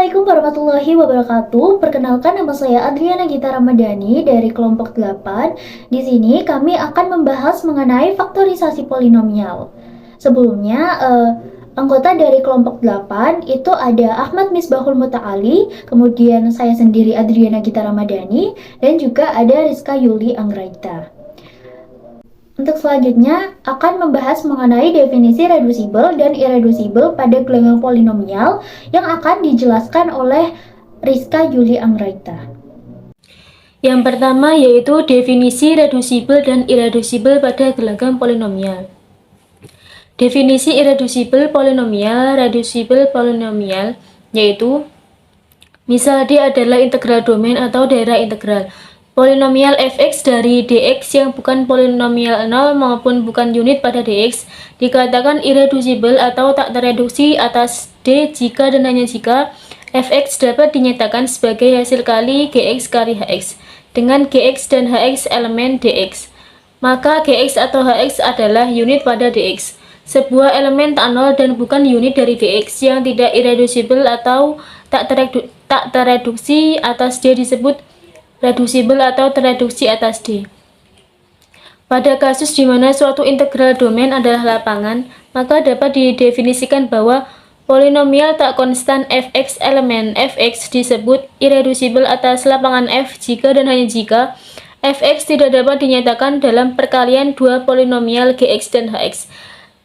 Assalamualaikum warahmatullahi wabarakatuh. Perkenalkan, nama saya Adriana Gita Ramadhani dari kelompok 8. Di sini kami akan membahas mengenai faktorisasi polinomial. Sebelumnya, anggota dari kelompok 8 itu ada Ahmad Misbahul Muta'ali, kemudian saya sendiri Adriana Gita Ramadhani, dan juga ada Rizka Yuli Anggraita. Untuk selanjutnya akan membahas mengenai definisi reducible dan irreducible pada gelanggang polinomial yang akan dijelaskan oleh Rizka Yuli Anggraita. Yang pertama yaitu definisi reducible dan irreducible pada gelanggang polinomial. Definisi irreducible polinomial, reducible polinomial yaitu misal D adalah integral domain atau daerah integral. Polinomial fx dari dx yang bukan polinomial 0 maupun bukan unit pada dx dikatakan irreducible atau tak tereduksi atas d jika dan hanya jika fx dapat dinyatakan sebagai hasil kali gx kali hx dengan gx dan hx elemen dx. Maka gx atau hx adalah unit pada dx. Sebuah elemen tak nol dan bukan unit dari dx yang tidak irreducible atau tak tereduksi atas d disebut reducible atau tereduksi atas D. Pada kasus di mana suatu integral domain adalah lapangan, maka dapat didefinisikan bahwa polinomial tak konstan fx elemen fx disebut irreducible atas lapangan F jika dan hanya jika fx tidak dapat dinyatakan dalam perkalian dua polinomial gx dan hx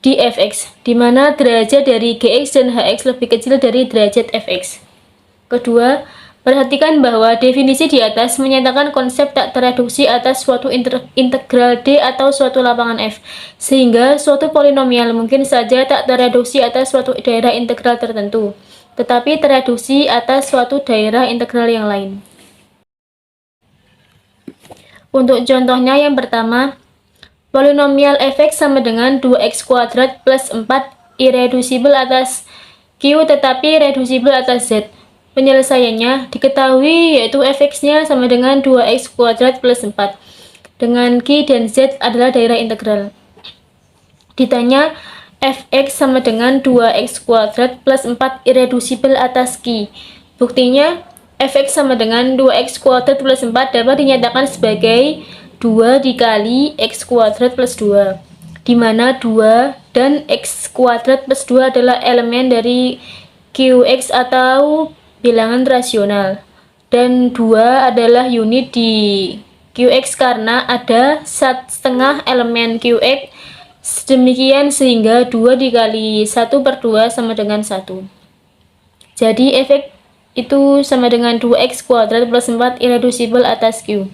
di fx, di mana derajat dari gx dan hx lebih kecil dari derajat fx. Kedua, perhatikan bahwa definisi di atas menyatakan konsep tak tereduksi atas suatu integral D atau suatu lapangan F, sehingga suatu polinomial mungkin saja tak tereduksi atas suatu daerah integral tertentu, tetapi tereduksi atas suatu daerah integral yang lain. Untuk contohnya yang pertama, polinomial fx sama dengan 2x kuadrat plus 4 irreducible atas Q tetapi reducible atas Z. Penyelesaiannya diketahui yaitu fx-nya sama dengan 2x kuadrat plus 4 dengan Q dan Z adalah daerah integral. Ditanya fx sama dengan 2x kuadrat plus 4 irreducible atas Q. Buktinya fx sama dengan 2x kuadrat plus 4 dapat dinyatakan sebagai 2 dikali x kuadrat plus 2, di mana 2 dan x kuadrat plus 2 adalah elemen dari qx atau bilangan rasional, dan 2 adalah unit di qx karena ada setengah elemen qx, demikian sehingga 2 dikali 1 per 2 sama dengan 1. Jadi fx itu sama dengan 2x kuadrat plus 4 irreducible atas q.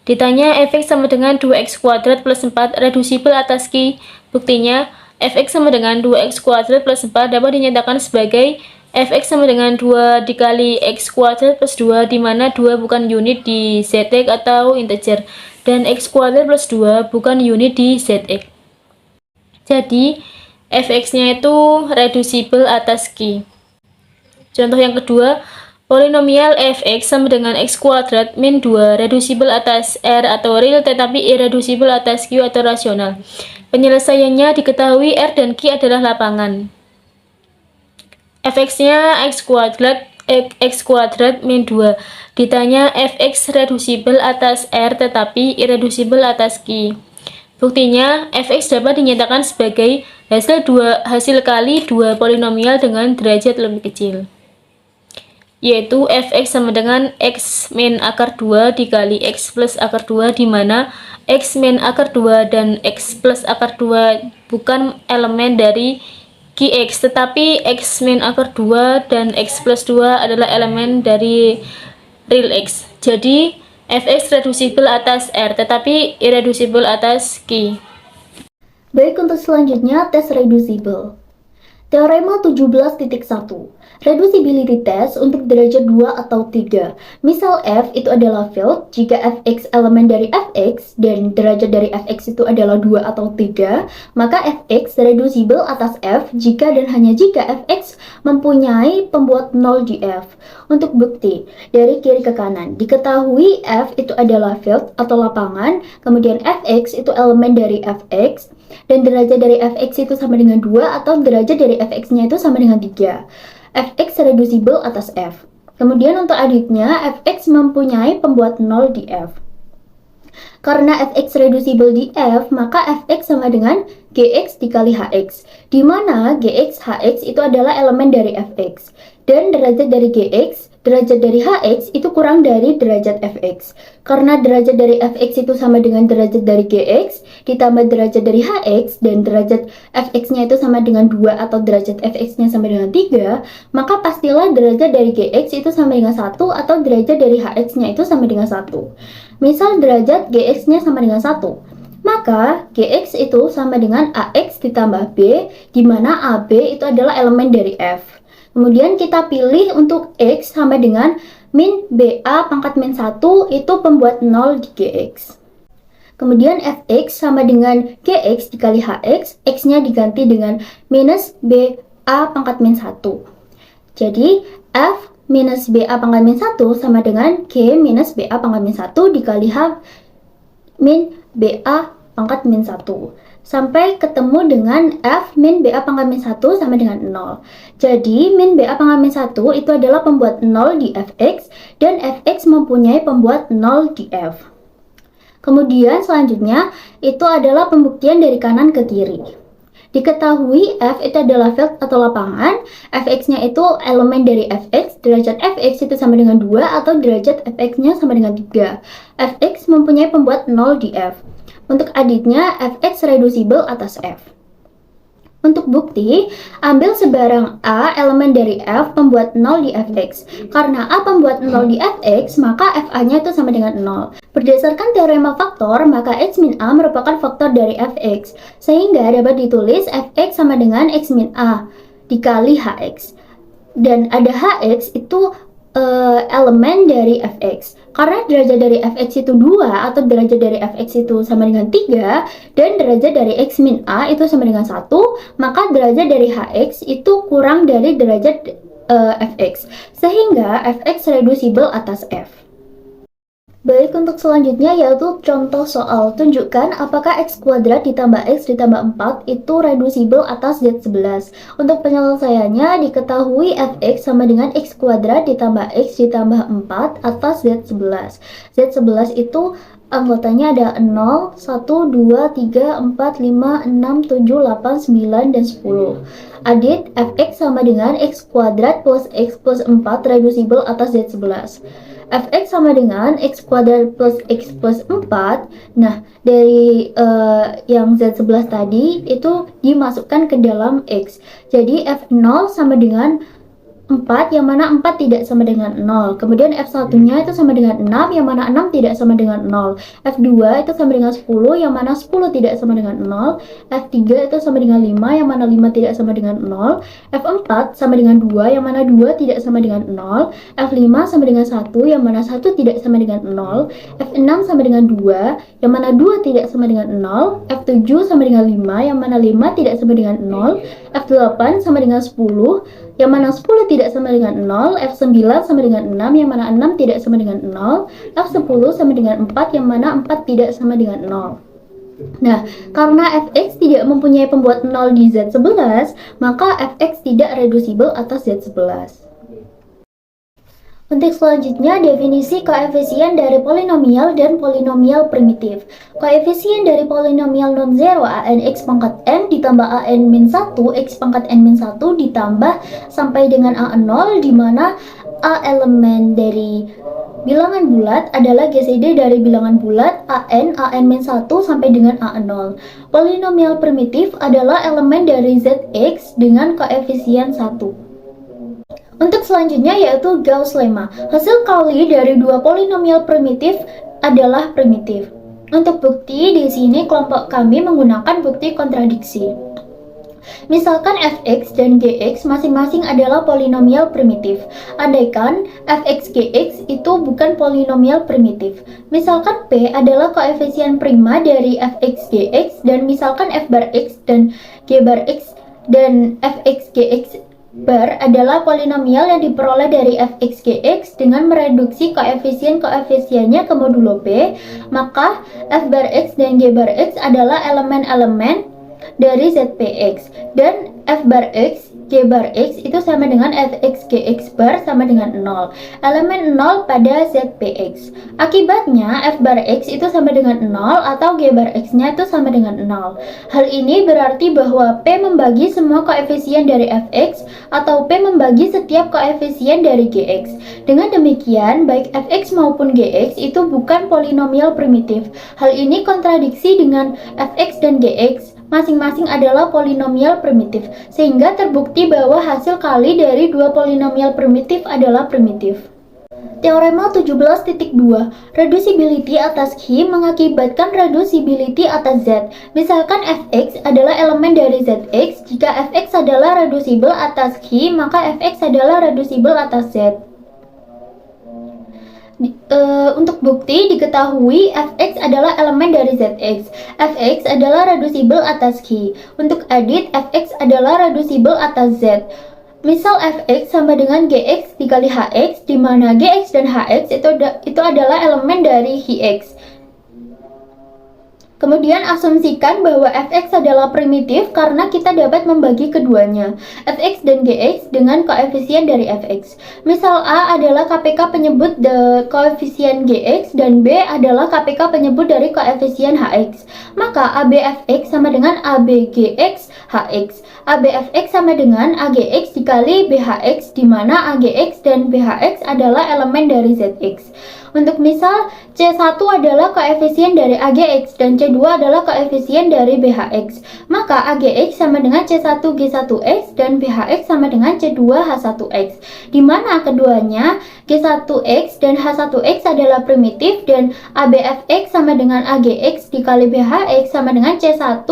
Ditanya fx sama dengan 2x kuadrat plus 4 reducible atas q. Buktinya fx sama dengan 2x kuadrat plus 4 dapat dinyatakan sebagai fx sama dengan 2 dikali x kuadrat plus 2, di mana 2 bukan unit di zx atau integer, dan x kuadrat plus 2 bukan unit di zx. Jadi, fx-nya itu reducible atas q. Contoh yang kedua, polinomial fx sama dengan x kuadrat min 2 reducible atas r atau real tetapi irreducible atas q atau rasional. Penyelesaiannya diketahui r dan q adalah lapangan. fx-nya x kuadrat min 2. Ditanya fx reducible atas r tetapi irreducible atas q. Buktinya fx dapat dinyatakan sebagai hasil kali dua polinomial dengan derajat lebih kecil, yaitu fx sama dengan x min akar 2 dikali x plus akar 2, di mana x min akar 2 dan x plus akar 2 bukan elemen dari qx, tetapi x min akar 2 dan x plus 2 adalah elemen dari real x. Jadi fx reducible atas r tetapi irreducible atas q. Baik, untuk selanjutnya tes reducible. Teorema 17.1. Reducibility test untuk derajat 2 atau 3. Misal f itu adalah field jika fx elemen dari fx dan derajat dari fx itu adalah 2 atau 3, maka fx reducible atas f jika dan hanya jika fx mempunyai pembuat 0 di f. Untuk bukti, dari kiri ke kanan, diketahui f itu adalah field atau lapangan, kemudian fx itu elemen dari fx, dan derajat dari fx itu sama dengan 2 atau derajat dari fx-nya itu sama dengan 3. fx reducible atas f. Kemudian untuk aditnya, fx mempunyai pembuat 0 di f. Karena fx reducible di f, maka fx sama dengan gx dikali hx, di mana gx, hx itu adalah elemen dari fx. Dan derajat dari gx, derajat dari hx itu kurang dari derajat fx. Karena derajat dari fx itu sama dengan derajat dari gx, ditambah derajat dari hx, dan derajat fx-nya itu sama dengan 2 atau derajat fx-nya sama dengan 3, maka pastilah derajat dari gx itu sama dengan 1 atau derajat dari hx-nya itu sama dengan 1. Misal derajat gx-nya sama dengan 1, maka gx itu sama dengan ax ditambah b, di mana ab itu adalah elemen dari f. Kemudian kita pilih untuk x sama dengan min ba pangkat min 1 itu pembuat 0 di gx. Kemudian fx sama dengan gx dikali hx, x-nya diganti dengan minus ba pangkat min 1. Jadi f minus ba pangkat min 1 sama dengan g minus ba pangkat min 1 dikali h min ba pangkat min 1. Sampai ketemu dengan f min ba pangkat min 1 sama dengan 0. Jadi min ba pangkat min 1 itu adalah pembuat 0 di fx, dan fx mempunyai pembuat 0 di f. Kemudian selanjutnya itu adalah pembuktian dari kanan ke kiri. Diketahui f itu adalah field atau lapangan, fx-nya itu elemen dari fx, derajat fx itu sama dengan 2 atau derajat fx-nya sama dengan 3. Fx mempunyai pembuat 0 di f. Untuk aditnya, fx reducible atas f. Untuk bukti, ambil sebarang A elemen dari F pembuat 0 di Fx. Karena A pembuat 0 di Fx, maka Fa-nya itu sama dengan 0. Berdasarkan teorema faktor, maka X min A merupakan faktor dari Fx. Sehingga dapat ditulis Fx sama dengan X min A dikali Hx. Dan ada Hx itu elemen dari fx. Karena derajat dari fx itu 2 atau derajat dari fx itu sama dengan 3 dan derajat dari x min a itu sama dengan 1, maka derajat dari hx itu kurang dari derajat fx. Sehingga fx reducible atas f. Baik, untuk selanjutnya yaitu contoh soal. Tunjukkan apakah x kuadrat ditambah x ditambah 4 itu reducible atas z11. Untuk penyelesaiannya diketahui fx sama dengan x kuadrat ditambah x ditambah 4 atas z11. Z11 itu anggotanya ada 0, 1, 2, 3, 4, 5, 6, 7, 8, 9, dan 10. Adit, fx sama dengan x kuadrat plus x plus 4 reducible atas z11. Fx sama dengan x kuadrat plus x plus 4. Nah, dari yang z11 tadi itu dimasukkan ke dalam x. Jadi f0 sama dengan 4, yang mana 4 tidak sama dengan 0. Kemudian f1-nya itu sama dengan 6, yang mana 6 tidak sama dengan 0. F2 itu sama dengan 10, yang mana 10 tidak sama dengan 0. F3 itu sama dengan 5, yang mana 5 tidak sama dengan 0. F4 sama dengan 2, yang mana 2 tidak sama dengan 0. F5 sama dengan 1, yang mana 1 tidak sama dengan 0. F6 sama dengan 2, yang mana 2 tidak sama dengan 0. F7 sama dengan 5, yang mana 5 tidak sama dengan 0. F8 sama dengan 10, yang mana 10 tidak sama dengan 0, F9 sama dengan 6, yang mana 6 tidak sama dengan 0, F10 sama dengan 4, yang mana 4 tidak sama dengan 0. Nah, karena fx tidak mempunyai pembuat 0 di z11, maka fx tidak reducible atas z11. Untuk selanjutnya, definisi koefisien dari polinomial dan polinomial primitif. Koefisien dari polinomial non-zero an x pangkat n ditambah an min 1 x pangkat n min 1 ditambah sampai dengan a0, di mana a elemen dari bilangan bulat adalah GCD dari bilangan bulat an min 1 sampai dengan a0. Polinomial primitif adalah elemen dari zx dengan koefisien 1. Untuk selanjutnya yaitu Gauss lemma. Hasil kali dari dua polinomial primitif adalah primitif. Untuk bukti di sini kelompok kami menggunakan bukti kontradiksi. Misalkan fx dan gx masing-masing adalah polinomial primitif. Andaikan fx gx itu bukan polinomial primitif. Misalkan p adalah koefisien prima dari fx gx, dan misalkan f bar x dan g bar x dan fx gx bar adalah polinomial yang diperoleh dari fx gx dengan mereduksi koefisien-koefisiennya ke modulo p, maka f bar x dan g bar x adalah elemen-elemen dari zpx, dan f bar x G bar X itu sama dengan fx Gx bar sama dengan 0. Elemen 0 pada ZPX. Akibatnya f bar X itu sama dengan 0 atau G bar X-nya itu sama dengan 0. Hal ini berarti bahwa P membagi semua koefisien dari fx atau P membagi setiap koefisien dari Gx. Dengan demikian, baik fx maupun Gx itu bukan polinomial primitif. Hal ini kontradiksi dengan fx dan Gx masing-masing adalah polinomial primitif, sehingga terbukti bahwa hasil kali dari dua polinomial primitif adalah primitif. Teorema 17.2, reducibility atas Q mengakibatkan reducibility atas Z. Misalkan fx adalah elemen dari Zx, jika fx adalah reducible atas Q, maka fx adalah reducible atas Z. Untuk bukti diketahui fx adalah elemen dari Zx. Fx adalah reducible atas Q. Untuk adit, fx adalah reducible atas Z. Misal fx sama dengan gx dikali hx, di mana gx dan hx itu adalah elemen dari hx. Kemudian asumsikan bahwa fx adalah primitif karena kita dapat membagi keduanya, fx dan gx dengan koefisien dari fx. Misal A adalah KPK penyebut koefisien gx dan B adalah KPK penyebut dari koefisien hx. Maka AB fx sama dengan AB gx hx. AB fx sama dengan AGX dikali BHX, di mana AGX dan BHX adalah elemen dari Zx. Untuk misal, C1 adalah koefisien dari AGX dan C2 adalah koefisien dari BHX. Maka AGX sama dengan C1 G1X dan BHX sama dengan C2 H1X. Di mana keduanya G1X dan H1X adalah primitif dan ABFX sama dengan AGX dikali BHX sama dengan C1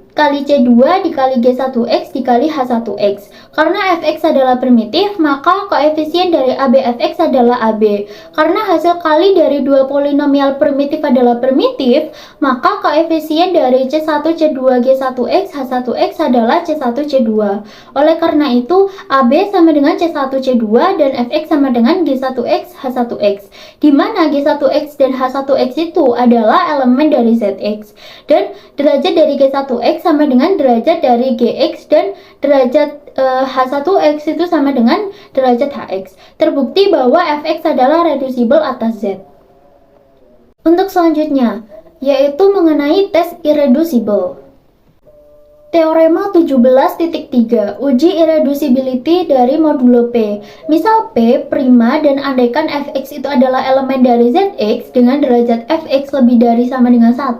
kali C2 dikali G1X dikali H1X. Karena fx adalah primitif, maka koefisien dari ABFX adalah AB. Karena hasil kali dari dua polinomial primitif adalah primitif, maka koefisien dari C1, C2, G1X, H1X adalah C1, C2. Oleh karena itu, AB sama dengan C1, C2 dan fx sama dengan G1X, H1X. Di mana G1X dan H1X itu adalah elemen dari Zx. Dan derajat dari G1X sama dengan derajat dari Gx dan derajat H1X itu sama dengan derajat Hx. Terbukti bahwa fx adalah reducible atas Z. Untuk selanjutnya, yaitu mengenai tes irreducible. Teorema 17.3, uji irreducibility dari modulo P. Misal P prima dan andaikan fx itu adalah elemen dari Zx dengan derajat fx lebih dari sama dengan 1.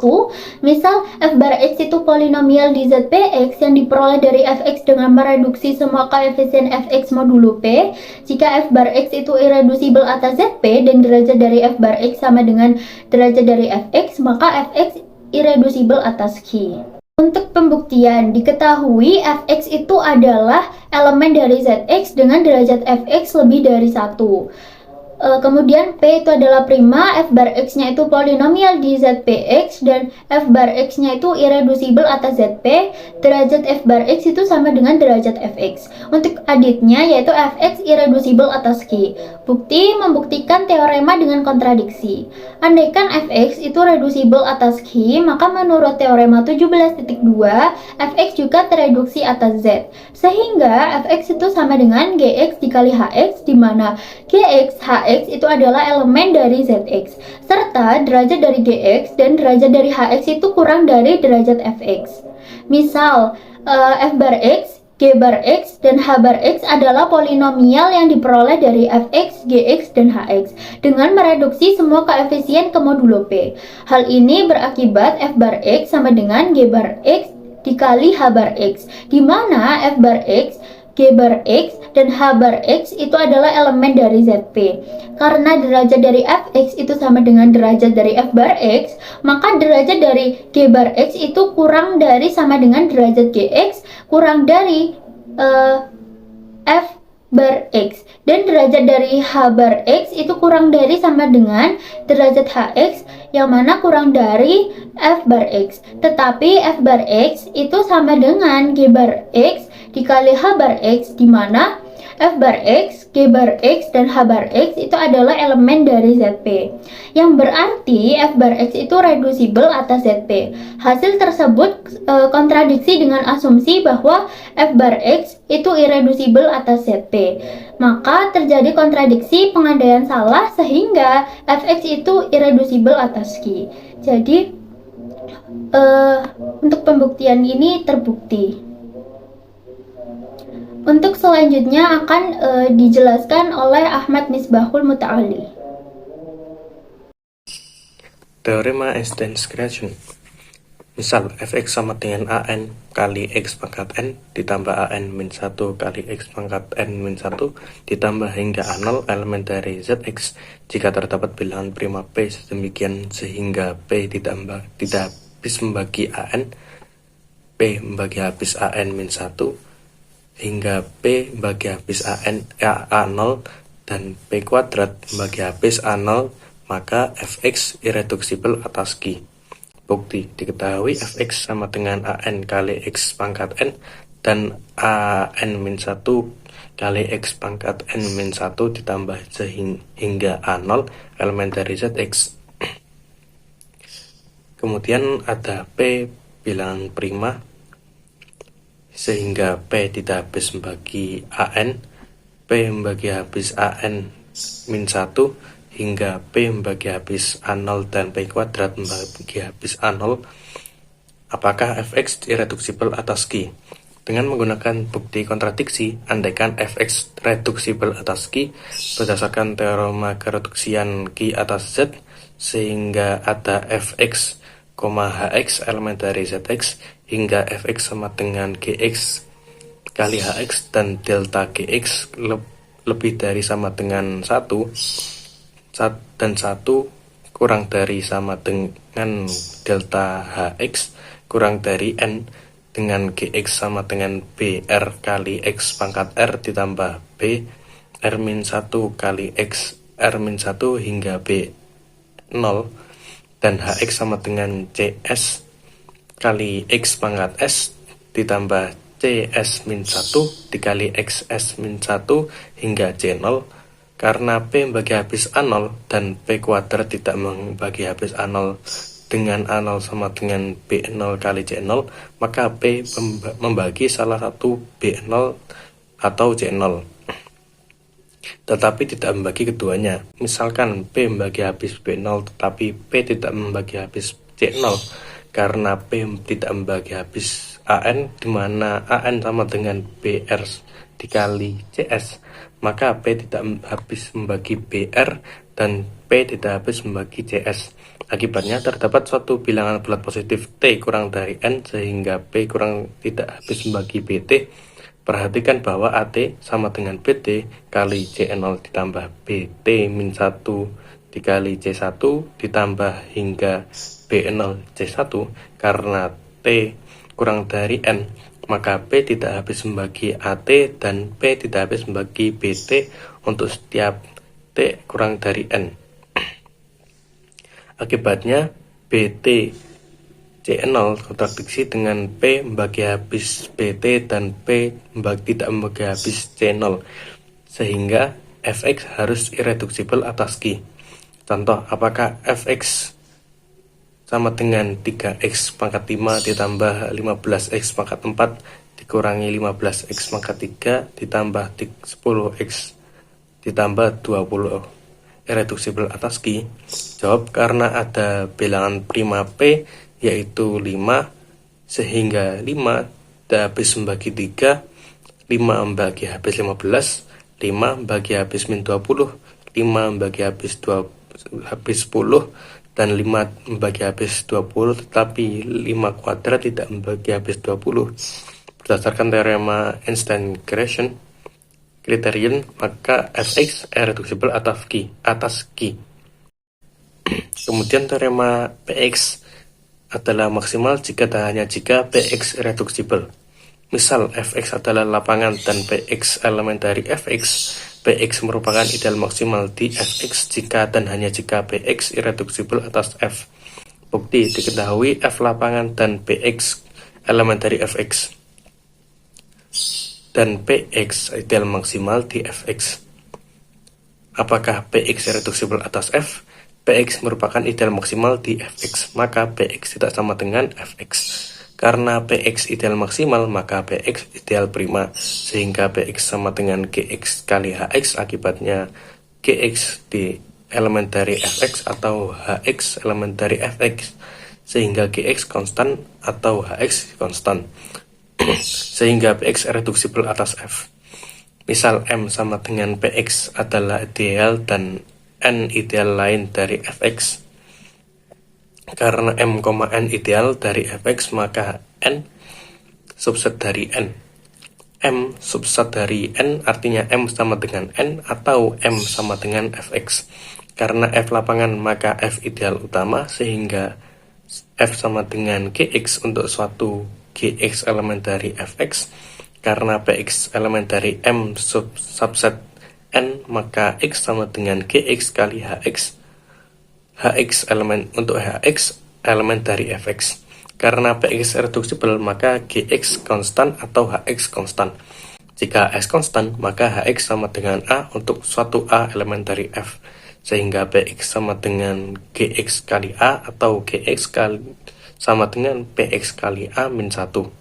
Misal f bar x itu polinomial di Zpx yang diperoleh dari fx dengan mereduksi semua koefisien fx modulo P. Jika f bar x itu irreducible atas Zp dan derajat dari f bar x sama dengan derajat dari fx, maka fx irreducible atas Q. Untuk pembuktian, diketahui fx itu adalah elemen dari Zx dengan derajat fx lebih dari 1. Kemudian P itu adalah prima, f bar x-nya itu polinomial di Zpx, dan f bar x-nya itu irreducible atas Zp, derajat f bar x itu sama dengan derajat fx. Untuk aditnya yaitu fx irreducible atas Q. Bukti membuktikan teorema dengan kontradiksi. Andaikan fx itu reducible atas Q, maka menurut teorema 17.2, fx juga tereduksi atas Z. Sehingga fx itu sama dengan gx dikali hx, di mana gx, hx itu adalah elemen dari Zx, serta derajat dari Gx dan derajat dari Hx itu kurang dari derajat Fx. Misal, f bar x, g bar x, dan h bar x adalah polinomial yang diperoleh dari fx, gx, dan hx dengan mereduksi semua koefisien ke modulo P. Hal ini berakibat f bar x sama dengan g bar x dikali h bar x, di mana f bar x, g bar x, dan h bar x itu adalah elemen dari Zp. Karena derajat dari fx itu sama dengan derajat dari f bar x, maka derajat dari g bar x itu kurang dari sama dengan derajat gx kurang dari f bar x, dan derajat dari h bar x itu kurang dari sama dengan derajat hx yang mana kurang dari f bar x. Tetapi f bar x itu sama dengan g bar x dikali h bar x, di mana F bar X, G bar X, dan H bar X itu adalah elemen dari ZP. Yang berarti F bar X itu reducible atas ZP. Hasil tersebut kontradiksi dengan asumsi bahwa F bar X itu irreducible atas ZP. Maka terjadi kontradiksi pengandaian salah sehingga Fx itu irreducible atas Q. Jadi untuk pembuktian ini terbukti. Untuk selanjutnya akan dijelaskan oleh Ahmad Misbahul Muta'ali. Teorema Einstein's creation. Misal fx sama dengan an kali x pangkat n ditambah an min 1 kali x pangkat n min 1 ditambah hingga a0 elemen dari zx jika terdapat bilangan prima p sedemikian sehingga p tidak habis membagi an, p membagi habis an min 1 hingga P bagi habis A0 dan P kuadrat bagi habis A0, maka Fx irreducible atas Q. Bukti, diketahui Fx sama dengan An kali X pangkat N dan An-1 kali X pangkat N-1 ditambah hingga A0 elemen dari Zx. Kemudian ada P bilangan prima sehingga P tidak habis membagi An, P membagi habis An min 1 hingga P membagi habis A0 dan P kuadrat membagi habis A0. Apakah Fx irreducible atas Q? Dengan menggunakan bukti kontradiksi, andaikan Fx reducible atas Q berdasarkan teorema kereduksian Q atas Z, sehingga ada Fx, Hx elemen dari Zx hingga Fx sama dengan Gx kali Hx dan delta Gx lebih dari sama dengan 1 dan 1 kurang dari sama dengan delta Hx kurang dari N dengan Gx sama dengan BR kali X pangkat R ditambah B R-1 kali X R-1 hingga B0 dan Hx sama dengan CS kali X pangkat S ditambah CS-1 dikali XS-1 hingga C0 karena P membagi habis A0 dan P kuadrat tidak membagi habis A0 dengan A0 sama dengan B0 kali C0, maka P membagi salah satu B0 atau C0 tetapi tidak membagi keduanya. Misalkan P membagi habis B0 tetapi P tidak membagi habis C0 karena P tidak membagi habis AN, di mana AN sama dengan BR dikali CS, maka P tidak habis membagi BR dan P tidak habis membagi CS. Akibatnya terdapat suatu bilangan bulat positif T kurang dari N sehingga P kurang tidak habis membagi BT. Perhatikan bahwa AT sama dengan BT kali C0 ditambah BT min 1 dikali C1 ditambah hingga B0 C1 karena T kurang dari N, maka P tidak habis membagi AT dan P tidak habis membagi BT untuk setiap T kurang dari N. Akibatnya BT C0 kontradiksi dengan P membagi habis BT dan P tidak membagi habis C0 sehingga Fx harus irreducible atas Q. Contoh, apakah Fx sama dengan 3x pangkat 5 ditambah 15x pangkat 4 dikurangi 15x pangkat 3 ditambah 10x ditambah 20 irreducible atas Q? Jawab, karena ada bilangan prima P yaitu 5 sehingga 5 tidak habis membagi 3, 5 membagi habis 15, 5 membagi habis min 20, 5 membagi habis 10 dan 5 membagi habis 20, tetapi 5 kuadrat tidak membagi habis 20. Berdasarkan teorema Einstein creation criterion, maka Fx irreducible atas Q. Kemudian teorema Px adalah maksimal jika dan hanya jika Px irreducible. Misal Fx adalah lapangan dan Px elemen dari Fx, Px merupakan ideal maksimal di Fx jika dan hanya jika Px irreducible atas F. Bukti, diketahui F lapangan dan Px elemen dari Fx. dan Px ideal maksimal di Fx. Apakah Px reduksibel atas F? Px merupakan ideal maksimal di Fx, maka Px tidak sama dengan Fx. Karena Px ideal maksimal, maka Px ideal prima, sehingga Px sama dengan Gx kali Hx, akibatnya Gx di elemen dari Fx atau Hx elemen dari Fx, sehingga Gx konstan atau Hx konstan, sehingga Px reduksibel atas F. Misal M sama dengan Px adalah ideal dan N ideal lain dari Fx. Karena M, N ideal dari Fx, maka N subset dari N. M subset dari N artinya M sama dengan N atau M sama dengan Fx. Karena F lapangan, maka F ideal utama, sehingga F sama dengan Gx untuk suatu Gx elemen dari Fx. Karena Px elemen dari M subset N, maka X sama dengan Gx kali Hx. Hx elemen untuk Hx elemen dari Fx. Karena Px reduksibel, maka Gx konstan atau Hx konstan. Jika S konstan, maka Hx sama dengan A untuk suatu A elemen dari F, sehingga Px sama dengan Gx kali A atau Gx kali sama dengan Px kali A min 1.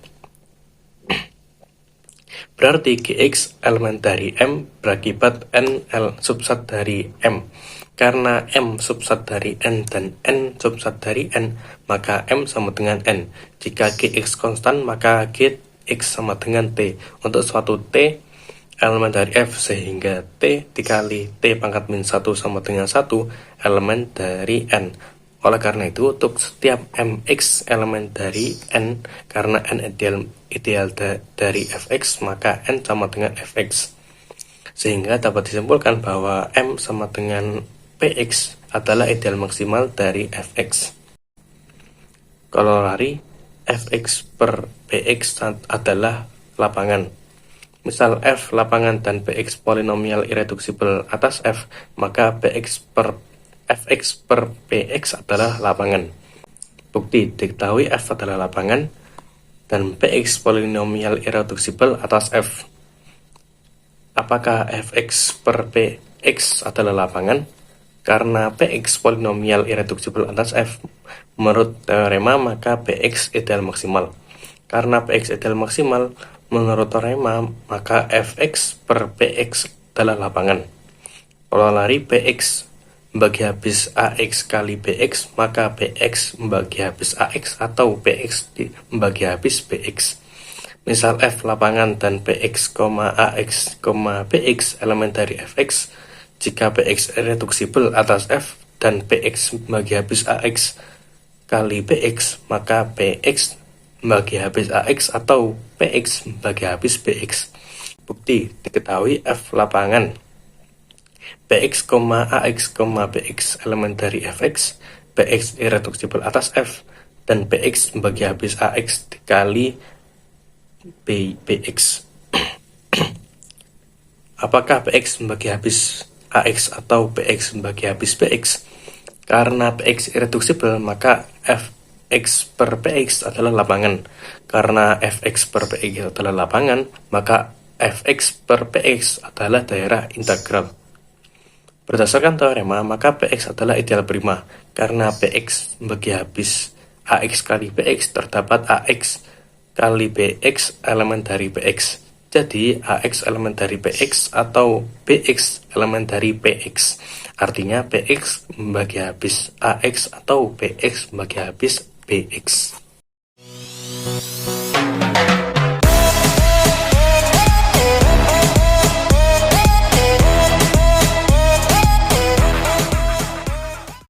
Berarti Gx elemen dari M berakibat N subset dari M. Karena M subset dari N dan N subset dari N, maka M sama dengan N. Jika Gx konstan, maka Gx sama dengan T untuk suatu T elemen dari F, sehingga T dikali T pangkat min 1 sama dengan 1 elemen dari N. Oleh karena itu, untuk setiap Mx elemen dari N, karena N ideal dari Fx, maka N sama dengan Fx. Sehingga dapat disimpulkan bahwa M sama dengan Px adalah ideal maksimal dari Fx. Kalau lari, Fx per Px adalah lapangan. Misal F lapangan dan Px polinomial irreduksibel atas F, maka Fx per Px adalah lapangan. Bukti diketahui F adalah lapangan dan Px polinomial irreduksibel atas F. Apakah Fx per Px adalah lapangan? Karena Px polinomial irreduksibel atas F, menurut teorema, maka Px ideal maksimal. Karena Px ideal maksimal, menurut teorema, maka Fx per Px adalah lapangan. Kalau lari Px membagi habis Ax kali Bx, maka Bx membagi habis Ax atau Bx membagi habis Bx. Misal F lapangan dan Bx, Ax, Bx elemen dari Fx. Jika Bx reduksibel atas F dan Bx membagi habis Ax kali Bx, maka Bx membagi habis Ax atau Bx membagi habis Bx. Bukti diketahui F lapangan Bx, Ax, Bx elemen dari Fx, Bx irreduksibel atas F, dan Bx membagi habis Ax dikali Bx. Apakah Bx membagi habis Ax atau Bx membagi habis Bx? Karena Bx irreduksibel, maka Fx per Px adalah lapangan. Karena Fx per Px adalah lapangan, maka Fx per Px adalah daerah integral. Berdasarkan teorema, maka Px adalah ideal prima. Karena Px membagi habis Ax kali Bx, terdapat Ax kali Bx elemen dari Px. Jadi Ax elemen dari Px atau Bx elemen dari Px. Artinya Px membagi habis Ax atau Bx membagi habis Bx.